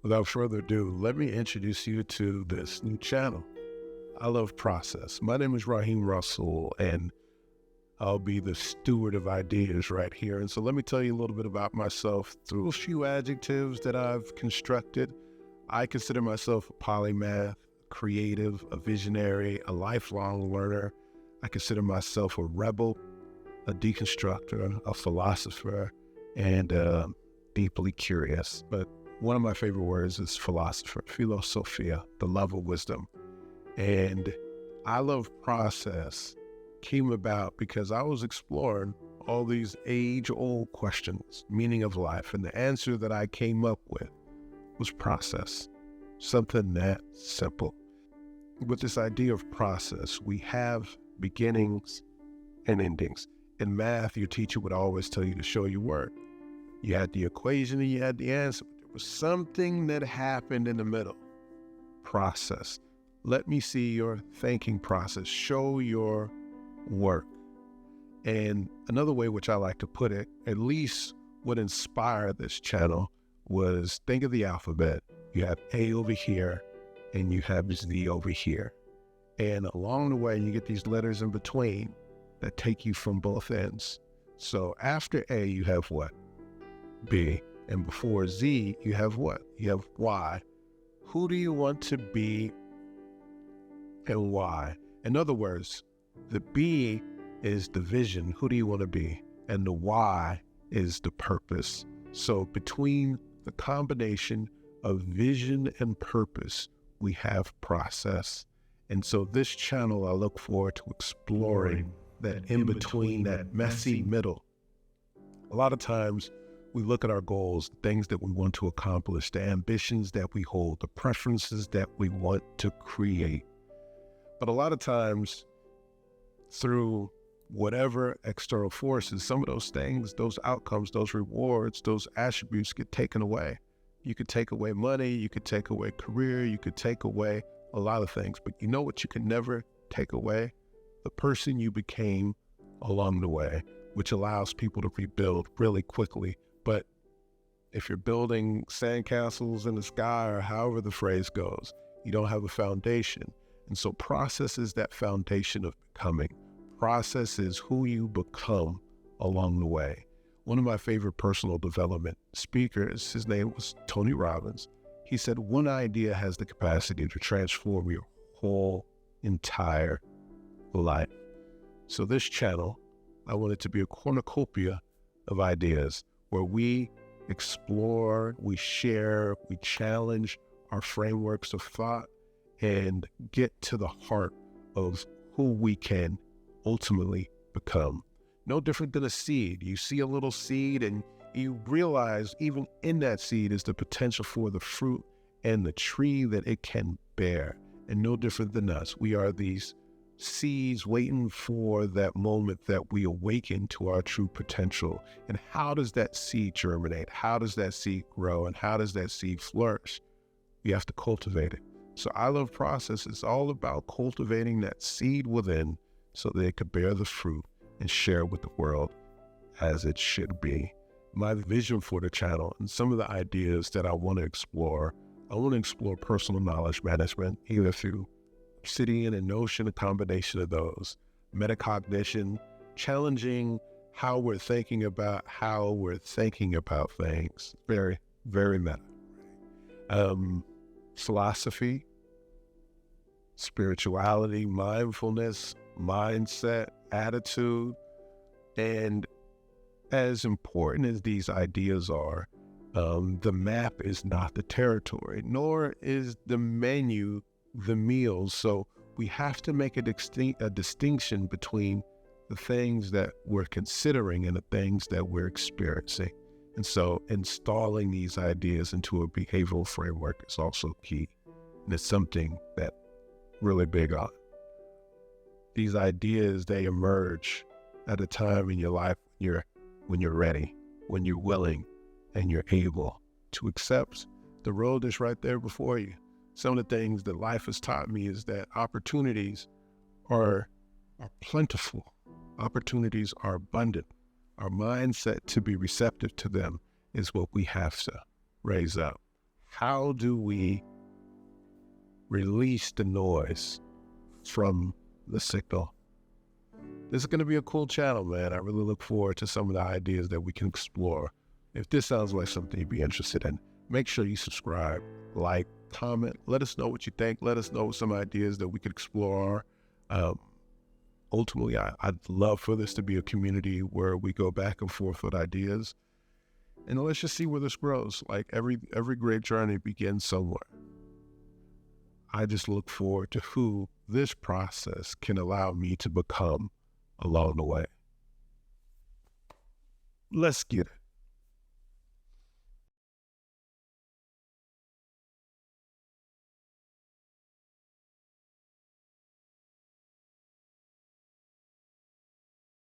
Without further ado, let me introduce you to this new channel. I love process. My name is Rahim Russell, and I'll be the steward of ideas right here. And so let me tell you a little bit about myself through a few adjectives that I've constructed. I consider myself a polymath, creative, a visionary, a lifelong learner. I consider myself a rebel, a deconstructor, a philosopher, and deeply curious. But one of my favorite words is philosopher, philosophia, the love of wisdom. And I love process came about because I was exploring all these age-old questions, meaning of life, and the answer that I came up with was process, something that simple. With this idea of process, we have beginnings and endings. In math, your teacher would always tell you to show your work. You had the equation and you had the answer, but there was something that happened in the middle. Process. Let me see your thinking process. Show your work. And another way which I like to put it, at least what inspired this channel, was think of the alphabet. You have A over here and you have Z over here. And along the way, you get these letters in between that take you from both ends. So after A, you have what? B. And before Z, you have what? You have Y. Who do you want to be and why? In other words, the B is the vision. Who do you want to be? And the Y is the purpose. So between the combination of vision and purpose, we have process. And so this channel, I look forward to exploring that in between, that messy middle. A lot of times we look at our goals, things that we want to accomplish, the ambitions that we hold, the preferences that we want to create. But a lot of times through whatever external forces, some of those things, those outcomes, those rewards, those attributes get taken away. You could take away money, you could take away career, you could take away a lot of things, but you know what you can never take away? The person you became along the way, which allows people to rebuild really quickly. But if you're building sandcastles in the sky, or however the phrase goes, you don't have a foundation. And so process is that foundation of becoming. Process is who you become along the way. One of my favorite personal development speakers, his name was Tony Robbins. He said, one idea has the capacity to transform your whole entire life. So this channel, I want it to be a cornucopia of ideas where we explore, we share, we challenge our frameworks of thought and get to the heart of who we can ultimately become. No different than a seed. You see a little seed and you realize even in that seed is the potential for the fruit and the tree that it can bear. And no different than us. We are these seeds waiting for that moment that we awaken to our true potential. And how does that seed germinate? How does that seed grow? And how does that seed flourish? We have to cultivate it. So I love process. It's all about cultivating that seed within so that it could bear the fruit and share with the world as it should be. My vision for the channel and some of the ideas that I want to explore personal knowledge management, either through Obsidian and Notion, a combination of those. Metacognition, challenging how we're thinking about things. Very, very meta. Philosophy, spirituality, mindfulness, mindset, attitude. And as important as these ideas are, the map is not the territory, nor is the menu the meals. So we have to make a distinction between the things that we're considering and the things that we're experiencing. And so installing these ideas into a behavioral framework is also key. And it's something that really big on. These ideas, they emerge at a time in your life when you're ready, when you're willing, and you're able to accept the road that's right there before you. Some of the things that life has taught me is that opportunities are plentiful. Opportunities are abundant. Our mindset to be receptive to them is what we have to raise up. how do we release the noise from the signal? This is going to be a cool channel, man. I really look forward to some of the ideas that we can explore. If this sounds like something you'd be interested in, make sure you subscribe, like, comment. Let us know what you think. Let us know some ideas that we could explore. Ultimately, I'd love for this to be a community where we go back and forth with ideas. And let's just see where this grows. Like every great journey begins somewhere. I just look forward to who this process can allow me to become along the way. Let's get it.